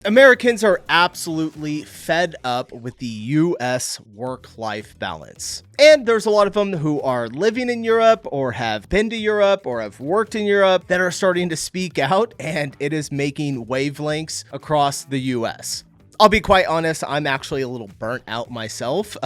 Americans are absolutely fed up with the US work-life balance. And there's a lot of them who are living in Europe or have been to Europe or have worked in Europe that are starting to speak out, and it is making wavelengths across the US. I'll be quite honest, I'm actually a little burnt out myself.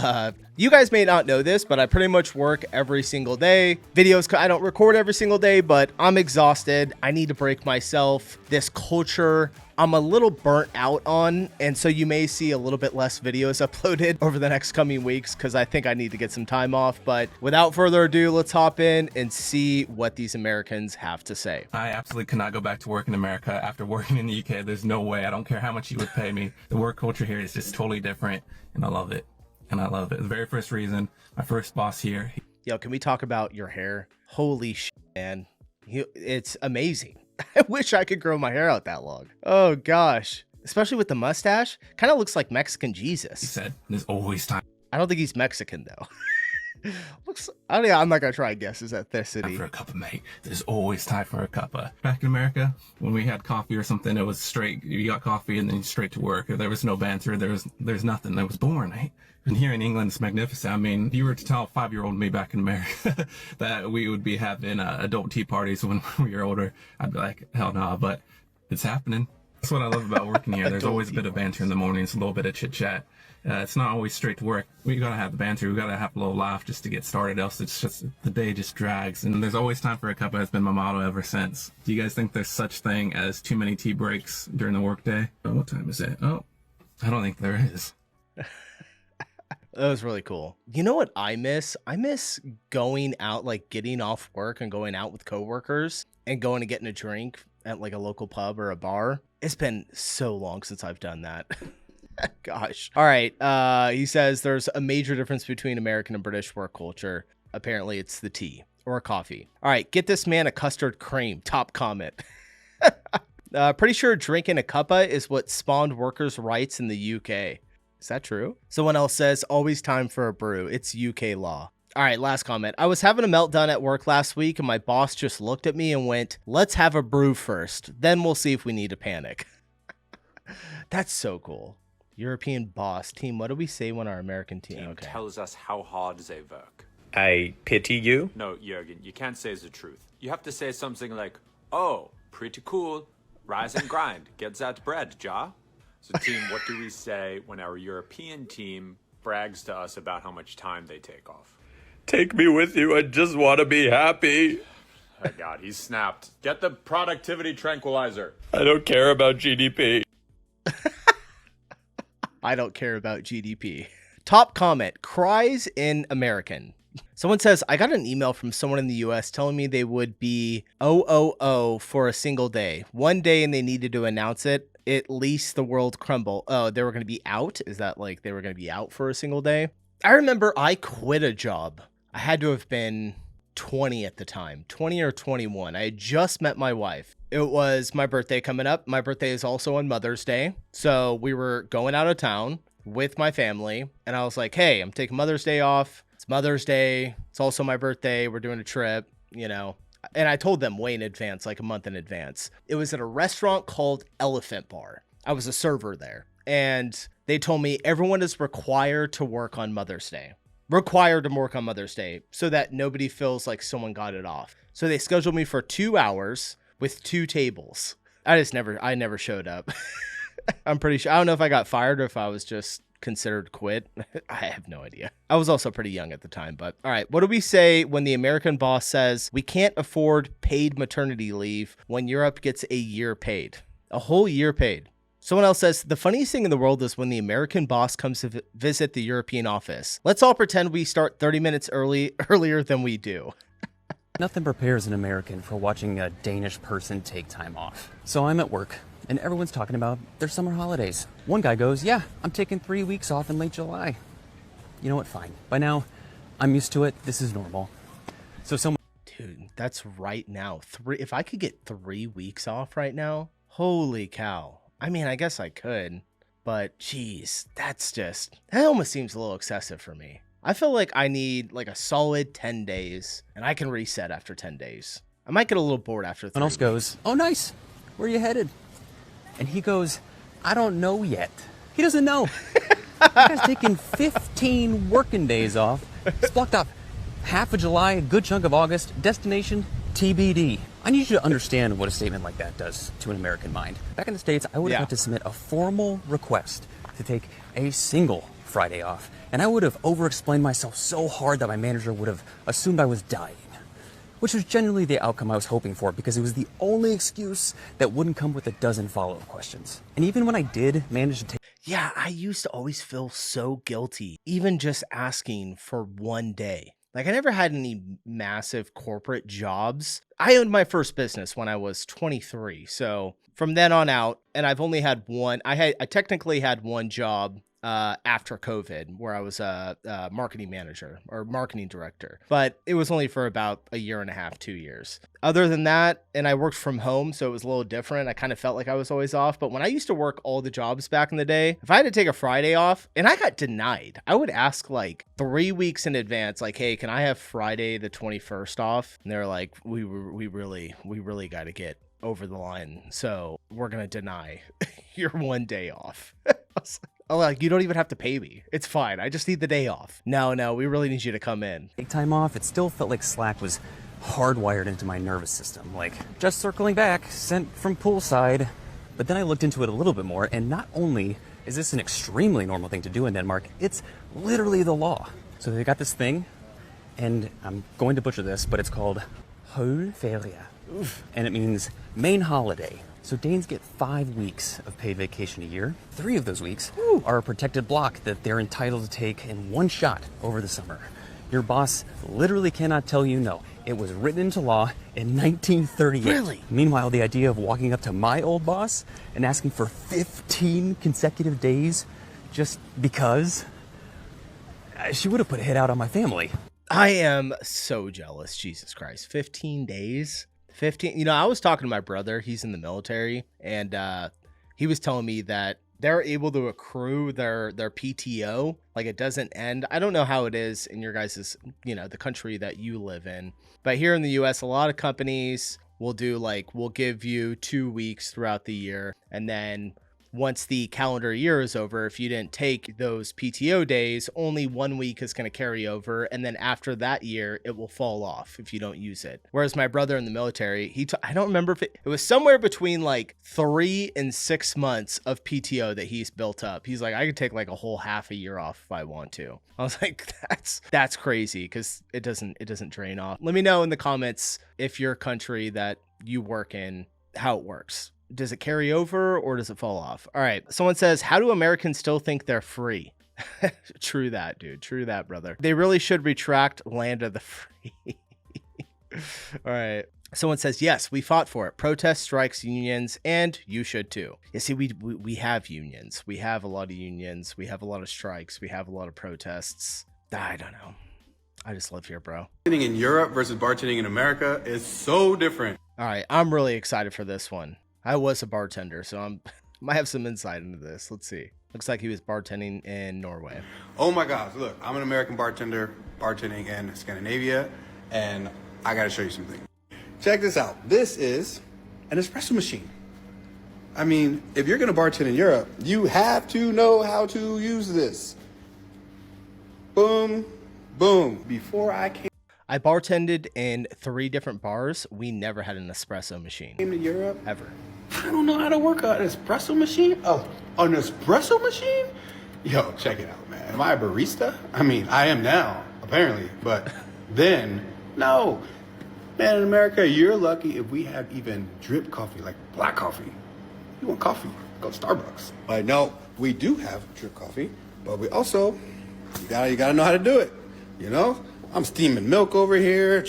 You guys may not know this, but I pretty much work every single day. Videos, I don't record every single day, but I'm exhausted. I need to break myself. This culture, I'm a little burnt out on, and so you may see a little bit less videos uploaded over the next coming weeks because I think I need to get some time off. But without further ado, let's hop in and see what these Americans have to say. I absolutely cannot go back to work in America after working in the UK. There's no way. I don't care how much you would pay me. The work culture here is just totally different, and I love it. And I love it. The very first reason, my first boss here. Yo, can we talk about your hair? Holy shit, man. It's amazing. I wish I could grow my hair out that long. Oh gosh. Especially with the mustache. Kind of looks like Mexican Jesus. He said, there's always time. I don't think he's Mexican though. I'm not gonna try and guess his ethnicity. For a cuppa, mate. There's always time for a cuppa. Back in America, when we had coffee or something, it was straight. You got coffee and then straight to work. There was no banter. There's nothing. That was boring, right? And here in England, it's magnificent. I mean, if you were to tell a 5-year-old me back in America that we would be having adult tea parties when we were older, I'd be like, hell no, but it's happening. That's what I love about working here. There's always a bit of banter in the mornings, a little bit of chit chat. It's not always straight to work. We gotta have the banter. We gotta have a little laugh just to get started. Else it's just, the day just drags. And there's always time for a cuppa has been my motto ever since. Do you guys think there's such thing as too many tea breaks during the workday? Oh, what time is it? Oh, I don't think there is. That was really cool. You know what I miss? I miss going out, like getting off work and going out with coworkers and going and getting a drink at like a local pub or a bar. It's been so long since I've done that. Gosh. All right. He says there's a major difference between American and British work culture. Apparently it's the tea or coffee. All right. Get this man a custard cream. Top comment. Pretty sure drinking a cuppa is what spawned workers' rights in the UK. Is that true? Someone else says, always time for a brew. It's UK law. All right, last comment. I was having a meltdown at work last week and my boss just looked at me and went, let's have a brew first. Then we'll see if we need to panic. That's so cool. European boss team. What do we say when our American team tells us how hard they work? I pity you. No, Jürgen, you can't say the truth. You have to say something like, oh, pretty cool. Rise and grind. Get that bread, ja? So team, what do we say when our European team brags to us about how much time they take off? Take me with you. I just want to be happy. Oh God, he's snapped. Get the productivity tranquilizer. I don't care about GDP. I don't care about GDP. Top comment, cries in American. Someone says, I got an email from someone in the US telling me they would be OOO for a single day. One day and they needed to announce it. At least the world crumble. Oh, they were going to be out? Is that like they were going to be out for a single day? I remember I quit a job. I had to have been 20 at the time, 20 or 21. I had just met my wife. It was my birthday coming up. My birthday is also on Mother's Day. So we were going out of town with my family. And I was like, hey, I'm taking Mother's Day off. It's Mother's Day. It's also my birthday. We're doing a trip, you know. And I told them way in advance, like a month in advance. It was at a restaurant called Elephant Bar. I was a server there. And they told me everyone is required to work on Mother's Day. Required to work on Mother's Day so that nobody feels like someone got it off. So they scheduled me for 2 hours with 2 tables. I never showed up. I'm pretty sure. I don't know if I got fired or if I was just considered quit. I have no idea. I was also pretty young at the time, but all right. What do we say when the American boss says we can't afford paid maternity leave when Europe gets a year paid? A whole year paid. Someone else says, the funniest thing in the world is when the American boss comes to visit the European office. Let's all pretend we start 30 minutes earlier than we do. Nothing prepares an American for watching a Danish person take time off. So I'm at work, and everyone's talking about their summer holidays. One guy goes, yeah, I'm taking 3 weeks off in late July. You know what, fine. By now, I'm used to it. This is normal. So someone... Dude, that's right now. If I could get 3 weeks off right now, holy cow. I mean, I guess I could, but geez, that almost seems a little excessive for me. I feel like I need like a solid 10 days and I can reset after 10 days. I might get a little bored after 3 Someone else goes, oh, nice. Where are you headed? And he goes, I don't know yet. He doesn't know. That guy's taking 15 working days off. He's blocked off half of July, a good chunk of August. Destination, TBD. I need you to understand what a statement like that does to an American mind. Back in the States, I would have had to submit a formal request to take a single Friday off. And I would have over-explained myself so hard that my manager would have assumed I was dying. Which was genuinely the outcome I was hoping for, because it was the only excuse that wouldn't come with a dozen follow-up questions. And even when I did manage to take... Yeah, I used to always feel so guilty, even just asking for one day. Like, I never had any massive corporate jobs. I owned my first business when I was 23. So from then on out, and I've only had one, I technically had one job after COVID, where I was a marketing manager or marketing director, but it was only for about a year and a half, 2 years. Other than that, and I worked from home, so it was a little different. I kind of felt like I was always off. But when I used to work all the jobs back in the day, if I had to take a Friday off and I got denied, I would ask like 3 weeks in advance, like, hey, can I have Friday the 21st off? And they're like, we really got to get over the line, so we're gonna deny your one day off. Oh, like, you don't even have to pay me. It's fine. I just need the day off. No, we really need you to come in. Take time off, it still felt like Slack was hardwired into my nervous system. Like, just circling back, sent from poolside. But then I looked into it a little bit more, and not only is this an extremely normal thing to do in Denmark, it's literally the law. So they got this thing, and I'm going to butcher this, but it's called Hovedferie. And it means main holiday. So Danes get 5 weeks of paid vacation a year. 3 of those weeks are a protected block that they're entitled to take in one shot over the summer. Your boss literally cannot tell you no. It was written into law in 1938. Really? Meanwhile, the idea of walking up to my old boss and asking for 15 consecutive days just because, she would have put a hit out on my family. I am so jealous. Jesus Christ. 15 days? 15. I was talking to my brother. He's in the military, and he was telling me that they're able to accrue their PTO. Like, it doesn't end. I don't know how it is in your guys's, the country that you live in. But here in the US, a lot of companies will do we'll give you 2 weeks throughout the year. And then once the calendar year is over, if you didn't take those PTO days, only 1 week is going to carry over. And then after that year, it will fall off if you don't use it. Whereas my brother in the military, I don't remember if it was somewhere between like 3 and 6 months of PTO that he's built up. He's like, I could take like a whole half a year off if I want to. I was like, that's crazy, because it doesn't drain off. Let me know in the comments if your country that you work in, how it works. Does it carry over or does it fall off? All right. Someone says, how do Americans still think they're free? True that, dude. True that, brother. They really should retract land of the free. All right. Someone says, yes, we fought for it. Protests, strikes, unions, and you should too. You see, we have unions. We have a lot of unions. We have a lot of strikes. We have a lot of protests. I don't know. I just live here, bro. Bartending in Europe versus bartending in America is so different. All right. I'm really excited for this one. I was a bartender, so I might have some insight into this. Let's see. Looks like he was bartending in Norway. Oh my gosh, look, I'm an American bartender bartending in Scandinavia, and I gotta show you something. Check this out. This is an espresso machine. I mean, if you're gonna bartend in Europe, you have to know how to use this. Boom, boom. Before I I bartended in 3 different bars. We never had an espresso machine. came to Europe, Ever. I don't know how to work an espresso machine. Oh, an espresso machine? Yo, check it out, man. Am I a barista? I mean, I am now, apparently. But then, no. Man, in America, you're lucky if we have even drip coffee, like black coffee. You want coffee, go to Starbucks. But no, we do have drip coffee, but we also, you gotta know how to do it, I'm steaming milk over here,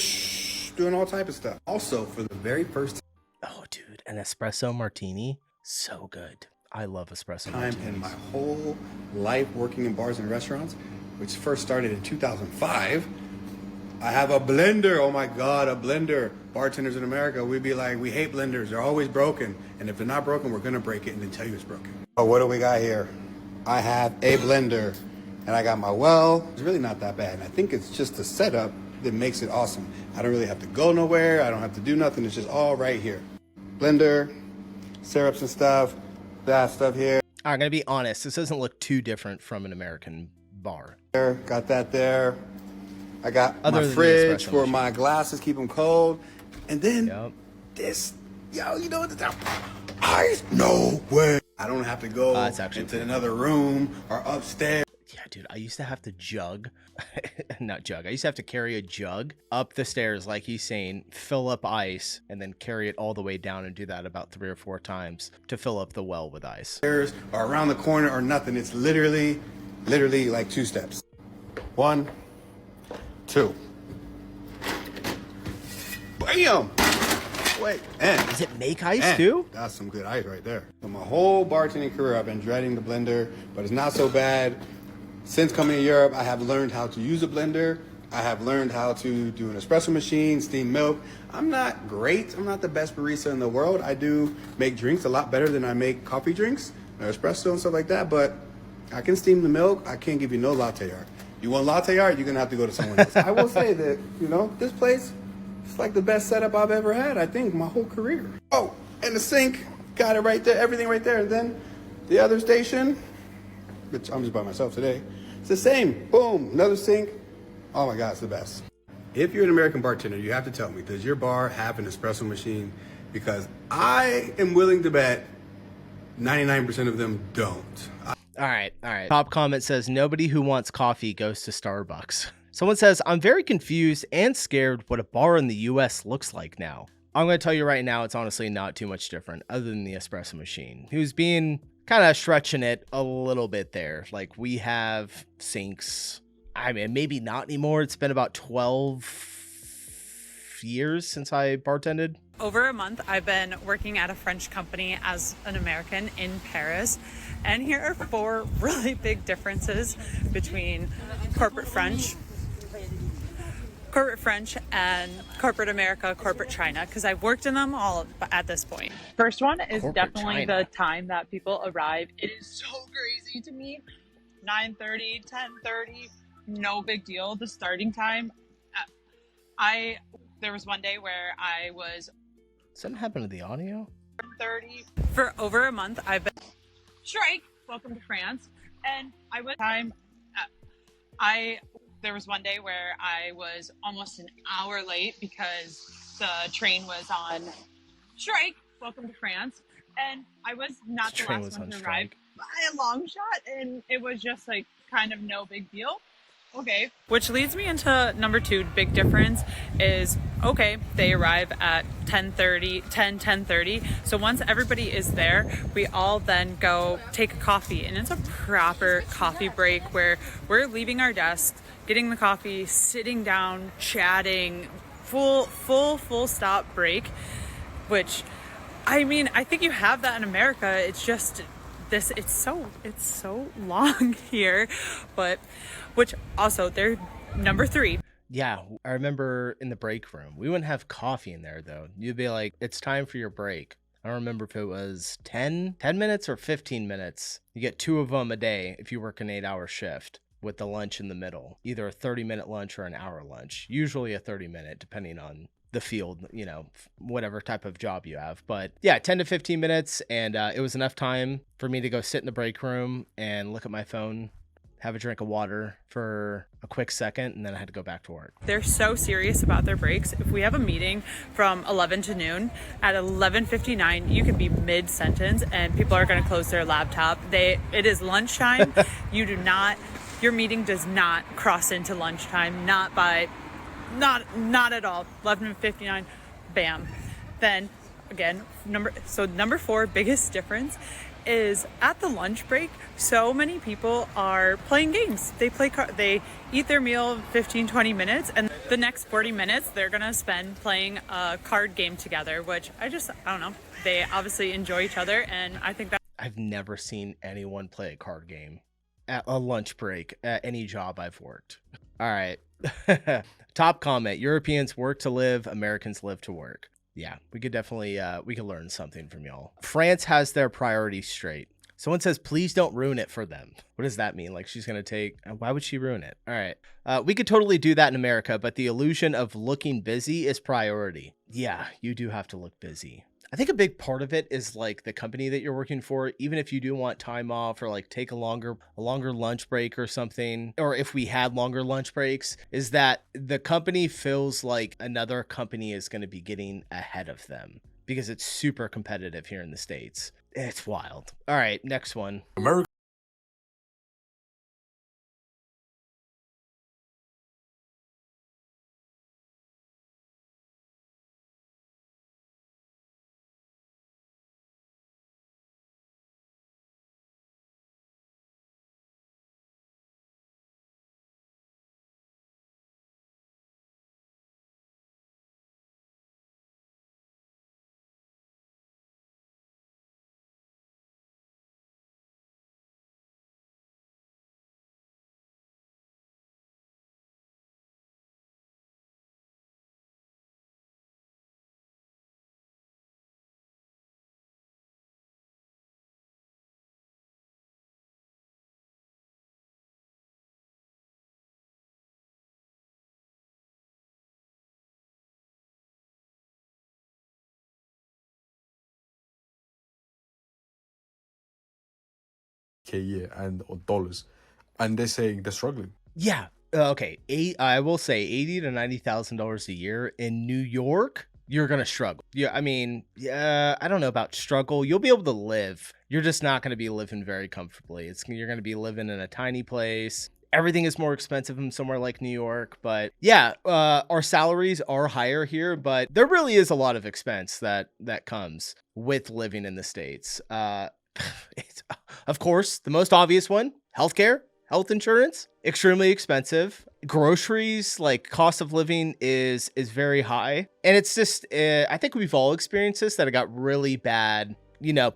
doing all type of stuff. Also, for the very first Oh, dude, an espresso martini, so good. I love espresso time martinis. in my whole life working in bars and restaurants, which first started in 2005. I have a blender. Oh my God, a blender. Bartenders in America, we'd be like, we hate blenders. They're always broken. And if they're not broken, we're gonna break it and then tell you it's broken. Oh, what do we got here? I have a blender and I got my well. It's really not that bad. And I think it's just the setup that makes it awesome. I don't really have to go nowhere. I don't have to do nothing. It's just all right here. Blender, syrups and stuff, that stuff here. I'm going to be honest. This doesn't look too different from an American bar. Got that there. I got Other my than the fridge espresso for machine. my glasses, keep them cold. And then Yep. this, yo, you know what the ice? No way. I don't have to go That's actually into pretty another room or upstairs. Yeah, dude, I used to have to not jug. I used to have to carry a jug up the stairs, like he's saying, fill up ice, and then carry it all the way down and do that about 3 or 4 times to fill up the well with ice. Or around the corner or nothing. It's literally like 2 steps. 1, 2. Bam! Wait, and Does it make ice too? that's some good ice right there. So my whole bartending career, I've been dreading the blender, but it's not so bad. Since coming to Europe, I have learned how to use a blender. I have learned how to do an espresso machine, steam milk. I'm not great. I'm not the best barista in the world. I do make drinks a lot better than I make coffee drinks, or espresso and stuff like that, but I can steam the milk. I can't give you no latte art. You want latte art, you're going to have to go to someone else. I will say that, this place, it's like the best setup I've ever had, I think, my whole career. Oh, and the sink, got it right there, everything right there. And then the other station, which I'm just by myself today, it's the same. Boom, another sink. Oh my God, it's the best. If you're an American bartender, you have to tell me, does your bar have an espresso machine? Because I am willing to bet 99% of them don't. All right. Top comment says, nobody who wants coffee goes to Starbucks. Someone says, I'm very confused and scared what a bar in the US looks like now. I'm going to tell you right now, it's honestly not too much different other than the espresso machine. He was being kind of stretching it a little bit there. Like, we have sinks. I mean, maybe not anymore. It's been about 12 years since I bartended. Over a month, I've been working at a French company as an American in Paris. And here are 4 really big differences between corporate French and corporate America, corporate China, because I've worked in them all at this point. First one is Corporate definitely China. the time that people arrive. It is so crazy to me. 9:30, 10:30, no big deal. The starting time. There was one day where I was Something happened to the audio? 30. For over a month, I've been Strike. Welcome to France. And I was there was one day where I was almost an hour late because the train was on strike. Welcome to France. And I was not the Train last was one on to strike. arrive by a long shot. And it was just like kind of no big deal. Okay. Which leads me into number 2 big difference is, okay, they arrive at 10:30. So once everybody is there, we all then go take a coffee, and it's a proper coffee break where we're leaving our desks, getting the coffee, sitting down, chatting, full stop break, which, I mean, I think you have that in America. It's just it's so long here, but which also they're number 3. Yeah, I remember in the break room. We wouldn't have coffee in there, though. You'd be like, it's time for your break. I don't remember if it was 10 minutes or 15 minutes. You get 2 of them a day if you work an 8-hour shift with the lunch in the middle. Either a 30-minute lunch or an hour lunch. Usually a 30-minute, depending on the field, whatever type of job you have. But yeah, 10 to 15 minutes. And it was enough time for me to go sit in the break room and look at my phone, have a drink of water for a quick second, and then I had to go back to work. They're so serious about their breaks. If we have a meeting from 11 to noon, at 11:59, you can be mid-sentence and people are going to close their laptop. It is lunchtime. Your meeting does not cross into lunchtime, not at all. 11:59, bam. Then again, number 4 biggest difference is at the lunch break, so many people are playing games. They eat their meal 15-20 minutes, and the next 40 minutes they're gonna spend playing a card game together, which I don't know. They obviously enjoy each other, and I think that I've never seen anyone play a card game at a lunch break at any job I've worked. All right. Top comment: Europeans work to live, Americans live to work. Yeah, we could definitely we could learn something from y'all. France has their priorities straight. Someone says, please don't ruin it for them. What does that mean? Like, she's going to take, why would she ruin it? All right. We could totally do that in America, but the illusion of looking busy is priority. Yeah, you do have to look busy. I think a big part of it is like the company that you're working for. Even if you do want time off or like take a longer lunch break or something, or if we had longer lunch breaks, is that the company feels like another company is going to be getting ahead of them because it's super competitive here in the States. It's wild. All right, next one. America. A year and or dollars, and they're saying they're struggling. Yeah. Okay. I will say $80,000 to $90,000 a year in New York. You're gonna struggle. Yeah, I mean, yeah, I don't know about struggle. You'll be able to live. You're just not gonna be living very comfortably. You're gonna be living in a tiny place. Everything is more expensive in somewhere like New York, but yeah, our salaries are higher here, but there really is a lot of expense that comes with living in the States. It's, of course, the most obvious one, healthcare, health insurance, extremely expensive. Groceries, like cost of living is very high. And it's just, I think we've all experienced this, that it got really bad,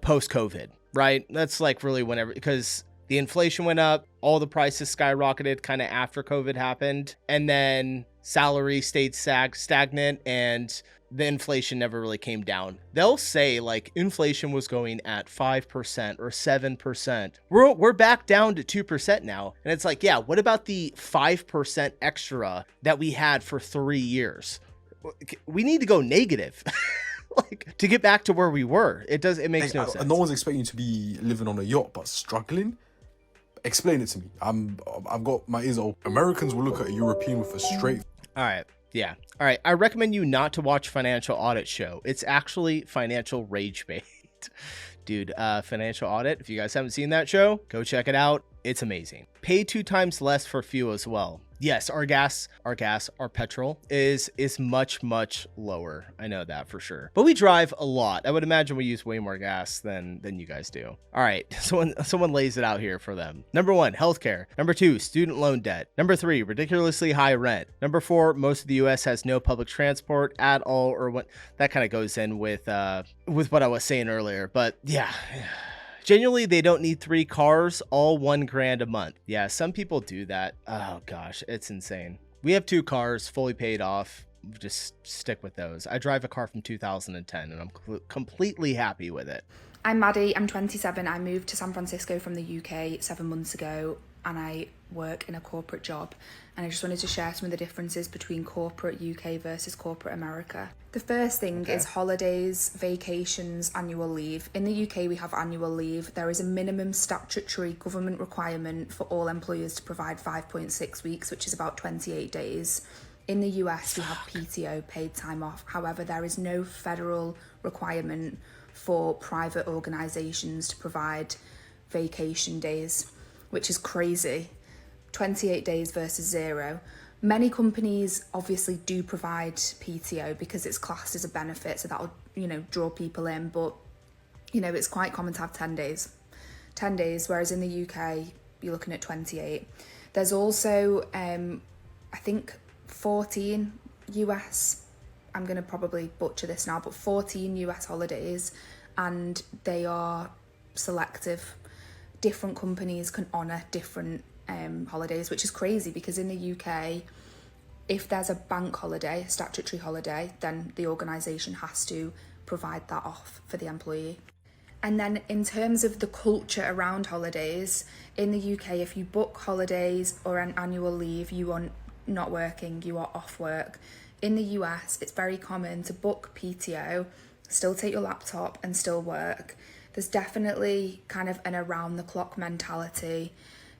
post COVID, right? That's like really whenever, because the inflation went up, all the prices skyrocketed kind of after COVID happened. And then salary stayed stagnant and the inflation never really came down. They'll say like inflation was going at 5% or 7%. We're back down to 2% now. And it's like, yeah, what about the 5% extra that we had for 3 years? We need to go negative. Like to get back to where we were. It makes no sense. No one's expecting you to be living on a yacht, but struggling. Explain it to me. I've got my ears open. Americans will look at a European with a straight. All right. Yeah. All right. I recommend you not to watch Financial Audit Show. It's actually financial rage bait. Dude, Financial Audit, if you guys haven't seen that show, go check it out. It's amazing. Pay 2 times less for fuel as well. Yes, our petrol is much, much lower. I know that for sure. But we drive a lot. I would imagine we use way more gas than you guys do. All right, someone lays it out here for them. Number 1, healthcare. Number 2, student loan debt. Number 3, ridiculously high rent. Number 4, most of the US has no public transport at all, or what that kind of goes in with what I was saying earlier. But yeah. Genuinely, they don't need 3 cars, all $1,000 a month. Yeah, some people do that. Oh gosh, it's insane. We have 2 cars fully paid off. Just stick with those. I drive a car from 2010 and I'm completely happy with it. I'm Maddie, I'm 27. I moved to San Francisco from the UK 7 months ago and I work in a corporate job. And I just wanted to share some of the differences between corporate UK versus corporate America. The first thing is holidays, vacations, annual leave. In the UK, we have annual leave. There is a minimum statutory government requirement for all employers to provide 5.6 weeks, which is about 28 days. In the US, we have PTO, paid time off. However, there is no federal requirement for private organisations to provide vacation days, which is crazy. 28 days versus 0. Many companies obviously do provide PTO because it's classed as a benefit, so that'll, draw people in, but, it's quite common to have 10 days. 10 days, whereas in the UK, you're looking at 28. There's also, I think, 14 US, I'm going to probably butcher this now, but 14 US holidays, and they are selective. Different companies can honour different holidays, which is crazy because in the UK, if there's a bank holiday, a statutory holiday, then the organisation has to provide that off for the employee. And then in terms of the culture around holidays, in the UK, if you book holidays or an annual leave, you are not working, you are off work. In the US, it's very common to book PTO still take your laptop and still work. There's definitely kind of an around the clock mentality.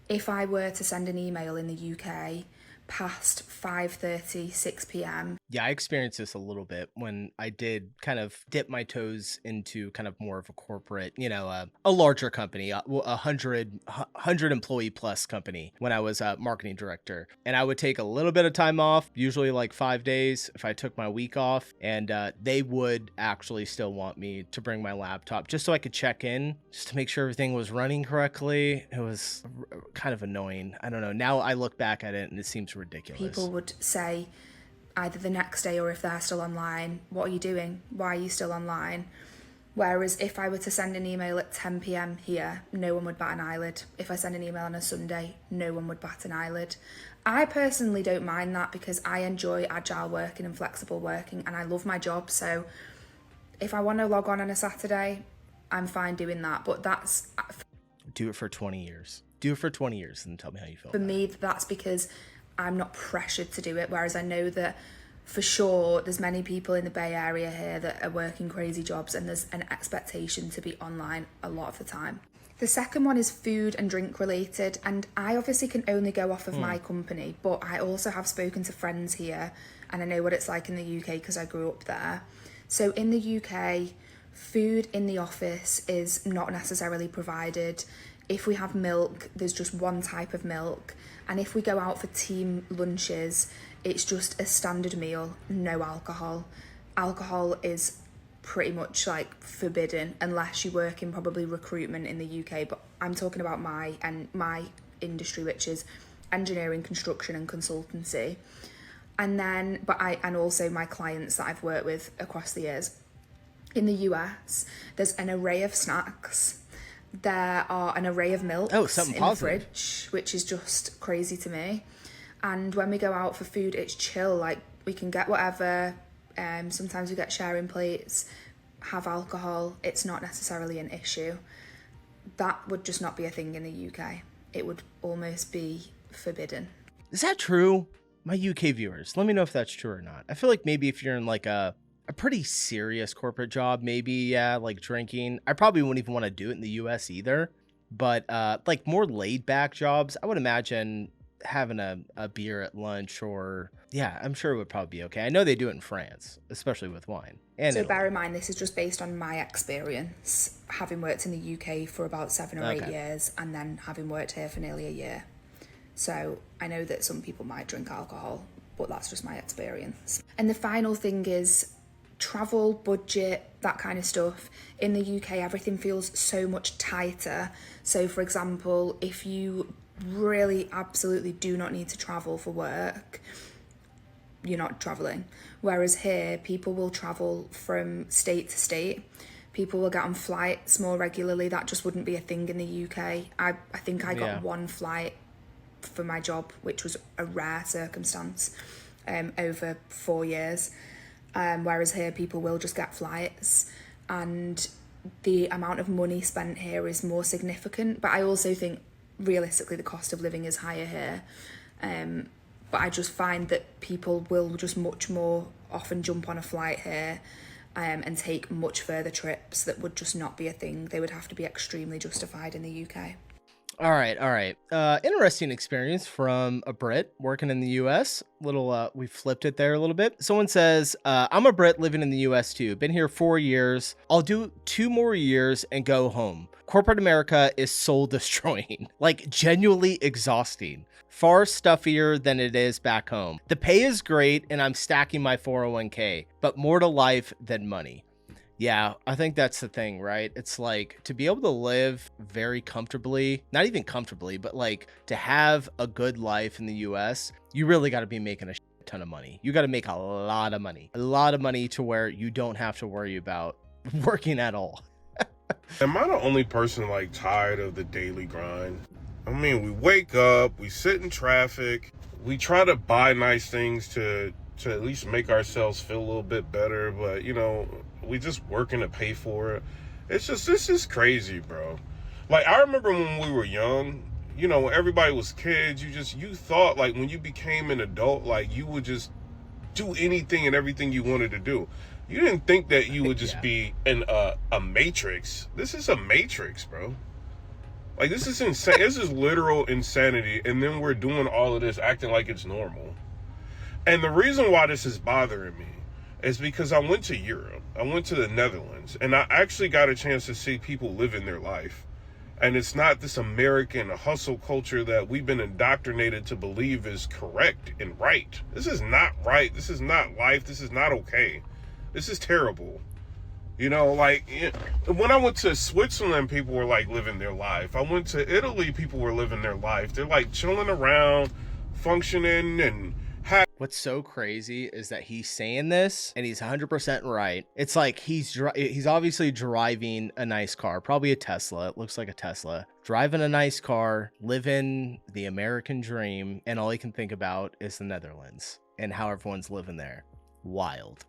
If I were to send an email in the UK past 5:30, 6 p.m. Yeah, I experienced this a little bit when I did kind of dip my toes into kind of more of a corporate, a larger company, a 100 employee plus company when I was a marketing director. And I would take a little bit of time off, usually like 5 days if I took my week off. And they would actually still want me to bring my laptop just so I could check in, just to make sure everything was running correctly. It was kind of annoying. I don't know. Now I look back at it and it seems ridiculous. People would say either the next day or if they're still online, what are you doing? Why are you still online? Whereas if I were to send an email at 10 p.m. here, no one would bat an eyelid. If I send an email on a Sunday, no one would bat an eyelid. I personally don't mind that because I enjoy agile working and flexible working and I love my job. So if I want to log on a Saturday, I'm fine doing that. But that's... Do it for 20 years. Do it for 20 years and tell me how you feel. For me, that's because I'm not pressured to do it, whereas I know that for sure there's many people in the Bay Area here that are working crazy jobs and there's an expectation to be online a lot of the time. The second one is food and drink related, and I obviously can only go off of my company, but I also have spoken to friends here and I know what it's like in the UK because I grew up there. So in the UK, food in the office is not necessarily provided. If we have milk, there's just one type of milk. And if we go out for team lunches, it's just a standard meal, no alcohol. Alcohol is pretty much like forbidden unless you work in probably recruitment in the UK. But I'm talking about my industry, which is engineering, construction and consultancy. And also my clients that I've worked with across the years. In the US, there's an array of snacks. There are an array of milks in the fridge, which is just crazy to me. And when we go out for food, it's chill. Like, we can get whatever. Sometimes we get sharing plates, have alcohol. It's not necessarily an issue. That would just not be a thing in the UK. It would almost be forbidden. Is that true? My UK viewers, let me know if that's true or not. I feel like maybe if you're in like a pretty serious corporate job, maybe, yeah, like drinking. I probably wouldn't even want to do it in the US either. But like more laid back jobs, I would imagine having a beer at lunch or, yeah, I'm sure it would probably be okay. I know they do it in France, especially with wine. And so bear in mind, this is just based on my experience, having worked in the UK for about 7 or 8 years and then having worked here for nearly a year. So I know that some people might drink alcohol, but that's just my experience. And the final thing is travel, budget, that kind of stuff. In the UK, everything feels so much tighter. So for example, if you really absolutely do not need to travel for work, you're not traveling. Whereas here, people will travel from state to state. People will get on flights more regularly. That just wouldn't be a thing in the UK. I think I got one flight for my job, which was a rare circumstance over 4 years. Whereas here people will just get flights and the amount of money spent here is more significant. But I also think realistically the cost of living is higher here. But I just find that people will just much more often jump on a flight here and take much further trips that would just not be a thing. They would have to be extremely justified in the UK. All right. Interesting experience from a Brit working in the US. We flipped it there a little bit. Someone says, I'm a Brit living in the US too. Been here 4 years. I'll do 2 more years and go home. Corporate America is soul destroying, like genuinely exhausting. Far stuffier than it is back home. The pay is great and I'm stacking my 401k, but more to life than money. Yeah, I think that's the thing, right? It's like to be able to live very comfortably, not even comfortably, but like to have a good life in the US, you really got to be making a ton of money. You got to make a lot of money to where you don't have to worry about working at all. Am I the only person like tired of the daily grind? I mean, we wake up, we sit in traffic, we try to buy nice things to at least make ourselves feel a little bit better, but you know, we just working to pay for it. It's just, this is crazy, bro. Like, I remember when we were young, you know, everybody was kids, you thought like when you became an adult, like you would just do anything and everything you wanted to do. You didn't think that you would just be in a matrix. This is a matrix, bro. Like, this is insane. This is literal insanity. And then we're doing all of this, acting like it's normal. And the reason why this is bothering me is because I went to Europe. I went to the Netherlands. And I actually got a chance to see people living their life. And it's not this American hustle culture that we've been indoctrinated to believe is correct and right. This is not right. This is not life. This is not okay. This is terrible. You know, like, when I went to Switzerland, people were, like, living their life. I went to Italy, people were living their life. They're, like, chilling around, functioning, and what's so crazy is that he's saying this and he's 100% right. It's like he's obviously driving a nice car, probably a Tesla. It looks like a Tesla. Driving a nice car, living the American dream, and all he can think about is the Netherlands and how everyone's living there. Wild.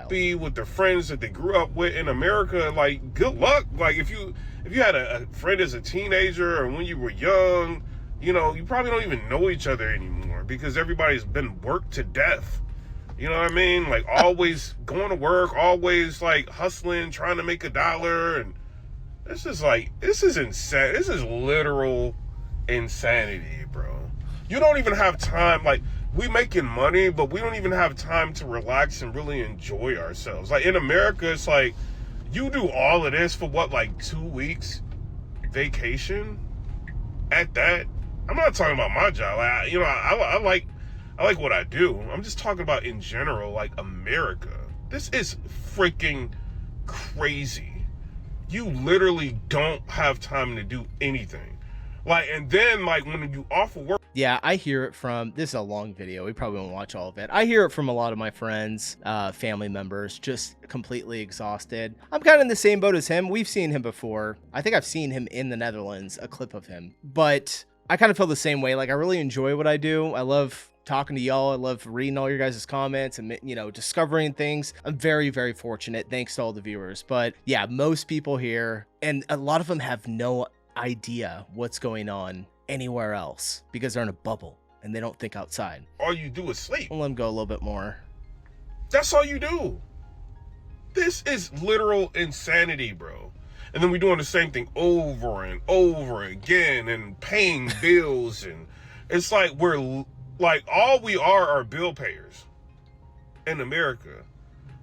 Be with their friends that they grew up with in America. Like, good luck. Like, if you had a friend as a teenager or when you were young, you know, you probably don't even know each other anymore because everybody's been worked to death. You know what I mean? Like, always going to work, always, like, hustling, trying to make $1. And this is insane. This is literal insanity, bro. You don't even have time. Like, we making money, but we don't even have time to relax and really enjoy ourselves. Like, in America, it's like, you do all of this for what, like 2 weeks vacation at that? I'm not talking about my job. Like, I like what I do. I'm just talking about in general, like, America. This is freaking crazy. You literally don't have time to do anything. Like, and then, like, when you off of work. Yeah, I hear it from, this is a long video, we probably won't watch all of it. I hear it from a lot of my friends, family members, just completely exhausted. I'm kind of in the same boat as him. We've seen him before. I think I've seen him in the Netherlands, a clip of him. But I kind of feel the same way. Like, I really enjoy what I do. I love talking to y'all. I love reading all your guys' comments and, you know, discovering things. I'm very, very fortunate. Thanks to all the viewers. But yeah, most people here, and a lot of them have no idea what's going on anywhere else because they're in a bubble and they don't think outside. All you do is sleep. I'll let them go a little bit more. That's all you do. This is literal insanity, bro. And then we're doing the same thing over and over again and paying bills. And it's like we're like, all we are bill payers in America.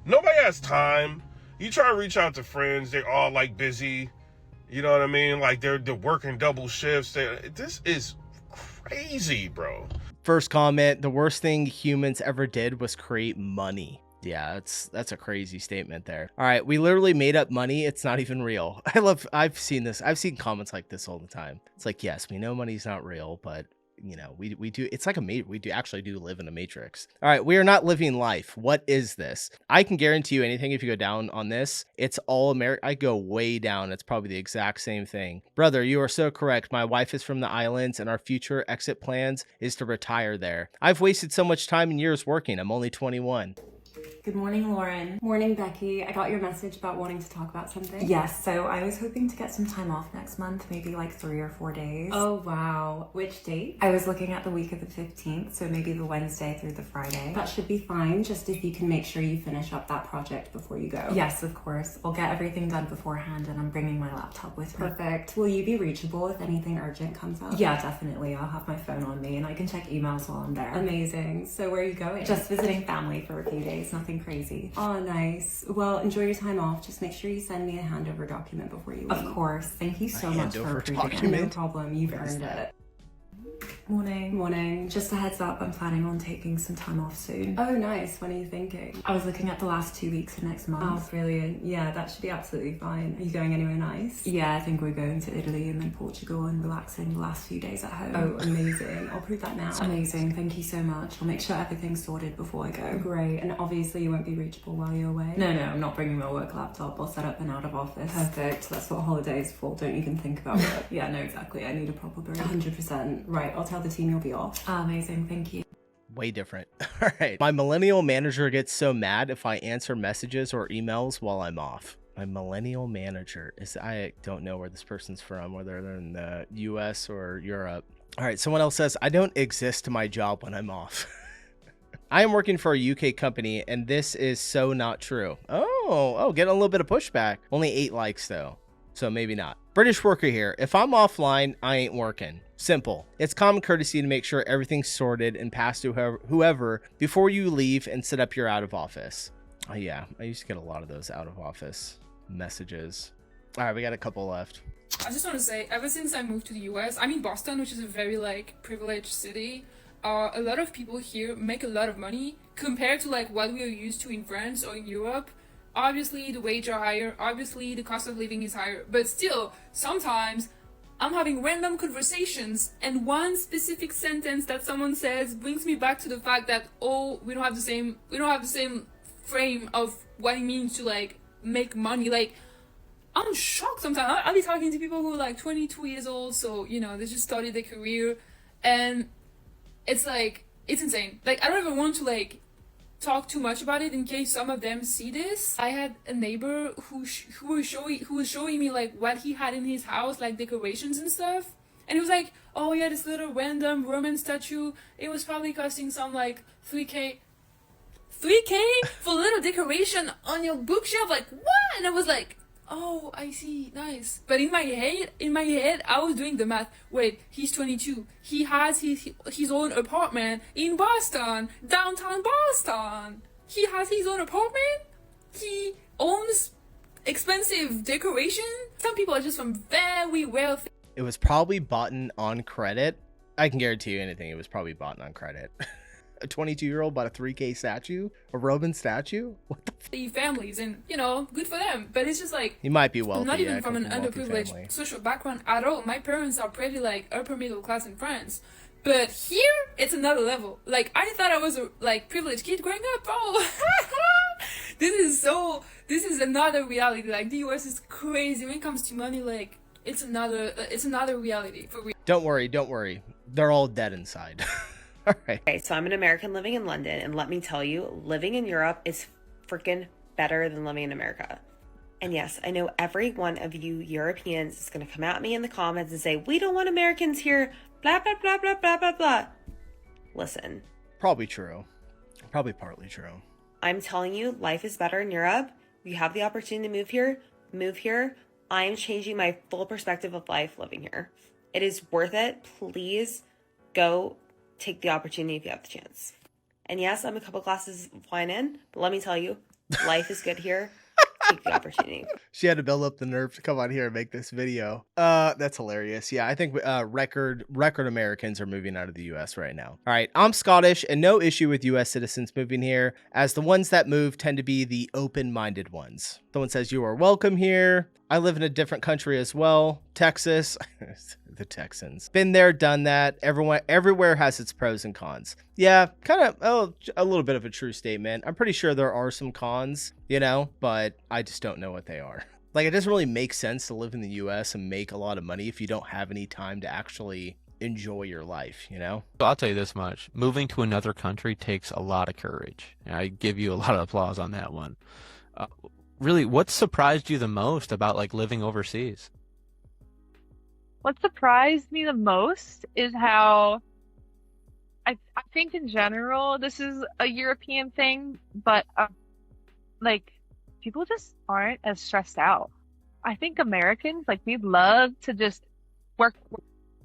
Nobody has time. You try to reach out to friends, they're all like busy. You know what I mean? Like, they're working double shifts. This is crazy, bro. First comment, the worst thing humans ever did was create money. Yeah, that's a crazy statement there. All right, we literally made up money. It's not even real. I've seen this. I've seen comments like this all the time. It's like, yes, we know money's not real, but you know, we do. It's like we actually do live in a matrix. All right, we are not living life. What is this? I can guarantee you anything. If you go down on this, it's all American. I go way down. It's probably the exact same thing. Brother, you are so correct. My wife is from the islands and our future exit plans is to retire there. I've wasted so much time and years working. I'm only 21. Good morning, Lauren. Morning, Becky. I got your message about wanting to talk about something. Yes, so I was hoping to get some time off next month, maybe like 3 or 4 days. Oh, wow. Which date? I was looking at the week of the 15th, so maybe the Wednesday through the Friday. That should be fine, just if you can make sure you finish up that project before you go. Yes, of course. I'll get everything done beforehand, and I'm bringing my laptop with me. Perfect. Will you be reachable if anything urgent comes up? Yeah, definitely. I'll have my phone on me, and I can check emails while I'm there. Amazing. So where are you going? Just visiting family for a few days, nothing crazy. Oh, nice. Well, enjoy your time off. Just make sure you send me a handover document before you leave. Of course. Thank you so much for approving it. No problem. You've earned it. Morning. Just a heads up, I'm planning on taking some time off soon. Oh, nice. When are you thinking? I was looking at the last 2 weeks of next month. Oh, brilliant. Yeah, that should be absolutely fine. Are you going anywhere nice? Yeah, I think we're going to Italy and then Portugal and relaxing the last few days at home. Oh, amazing. I'll prove that now. Amazing. Thank you so much. I'll make sure everything's sorted before I go. Great. And obviously you won't be reachable while you're away? No, I'm not bringing my work laptop. I'll set up an out of office. Perfect. That's what holiday is for. Don't even think about it. Yeah, no, exactly. I need a proper break. 100%. Right. I'll tell the team you'll be off. Amazing. Thank you. Way different. All right. My millennial manager gets so mad if I answer messages or emails while I'm off. My millennial manager is, I don't know where this person's from, whether they're in the US or Europe. All right. Someone else says, I don't exist to my job when I'm off. I am working for a UK company and this is so not true. Oh, getting a little bit of pushback. Only 8 likes though, so maybe not. British worker here. If I'm offline, I ain't working. Simple. It's common courtesy to make sure everything's sorted and passed to whoever before you leave and set up your out of office. Oh yeah, I used to get a lot of those out of office messages. All right, we got a couple left. I just want to say, ever since I moved to the US, I'm in Boston, which is a very like privileged city. A lot of people here make a lot of money compared to like what we are used to in France or in Europe. Obviously the wages are higher, obviously the cost of living is higher, but still sometimes I'm having random conversations and one specific sentence that someone says brings me back to the fact that, oh, we don't have the same frame of what it means to like make money. Like, I'm shocked sometimes. I'll be talking to people who are like 22 years old, so you know, they just started their career, and it's like, it's insane. Like, I don't even want to like talk too much about it in case some of them see this. I had a neighbor who was showing me like what he had in his house, like decorations and stuff, and he was like, oh yeah, this little random Roman statue, it was probably costing some like 3K for a little decoration on your bookshelf. Like, what? And I was like, oh, I see, nice. But in my head, I was doing the math. Wait, he's 22. He has his own apartment in Boston, downtown Boston. He has his own apartment. He owns expensive decoration. Some people are just from very wealthy. It was probably bought on credit. I can guarantee you anything. It was probably bought on credit. A 22-year-old bought a 3K statue, a Roman statue. What the families, and you know, good for them. But it's just like, he might be wealthy. I'm not even from an underprivileged social background at all. My parents are pretty like upper middle class in France, but here it's another level. Like, I thought I was a like privileged kid growing up. Oh, this is another reality. Like, the US is crazy when it comes to money. Like, it's another reality for real. Don't worry. They're all dead inside. All right. Okay, so I'm an American living in London, and let me tell you, living in Europe is freaking better than living in America. And yes, I know every one of you Europeans is going to come at me in the comments and say, we don't want Americans here, blah, blah, blah, blah, blah, blah, blah. Listen. Probably true. Probably partly true. I'm telling you, life is better in Europe. If you have the opportunity to move here. I am changing my full perspective of life living here. It is worth it. Please go take the opportunity if you have the chance. And yes, I'm a couple glasses of wine in, but let me tell you, life is good here. Take the opportunity. She had to build up the nerve to come on here and make this video. That's hilarious. Yeah, I think record Americans are moving out of the US right now. All right, I'm Scottish and no issue with US citizens moving here, as the ones that move tend to be the open-minded ones. Someone says you are welcome here. I live in a different country as well, Texas. The Texans. Been there, done that. Everywhere has its pros and cons. Yeah, kind of a little bit of a true statement. I'm pretty sure there are some cons, you know, but I just don't know what they are. Like, it doesn't really make sense to live in the US and make a lot of money if you don't have any time to actually enjoy your life, you know? So I'll tell you this much. Moving to another country takes a lot of courage. I give you a lot of applause on that one. Really, what surprised you the most about like living overseas? What surprised me the most is how I think in general this is a European thing, but like people just aren't as stressed out. I think Americans, like, we love to just work,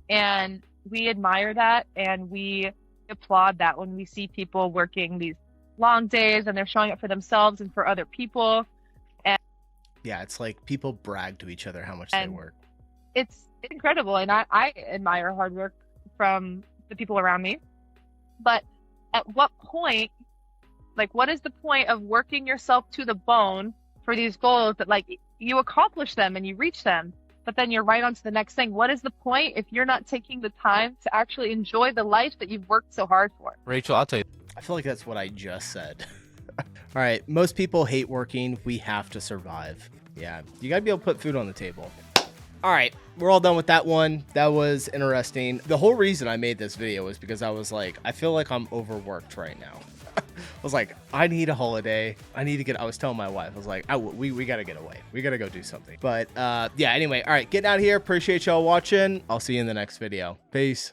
and we admire that and we applaud that when we see people working these long days and they're showing up for themselves and for other people. And yeah, it's like people brag to each other how much they work. It's incredible, and I admire hard work from the people around me. But at what point, like, what is the point of working yourself to the bone for these goals that, like, you accomplish them and you reach them, but then you're right on to the next thing? What is the point if you're not taking the time to actually enjoy the life that you've worked so hard for? Rachel, I'll tell you. I feel like that's what I just said. All right, most people hate working. We have to survive. Yeah, you gotta be able to put food on the table. All right, we're all done with that one. That was interesting. The whole reason I made this video was because I was like, I feel like I'm overworked right now. I was like, I need a holiday. I was telling my wife, I was like, we gotta get away. We gotta go do something. But yeah, anyway, all right, getting out of here. Appreciate y'all watching. I'll see you in the next video. Peace.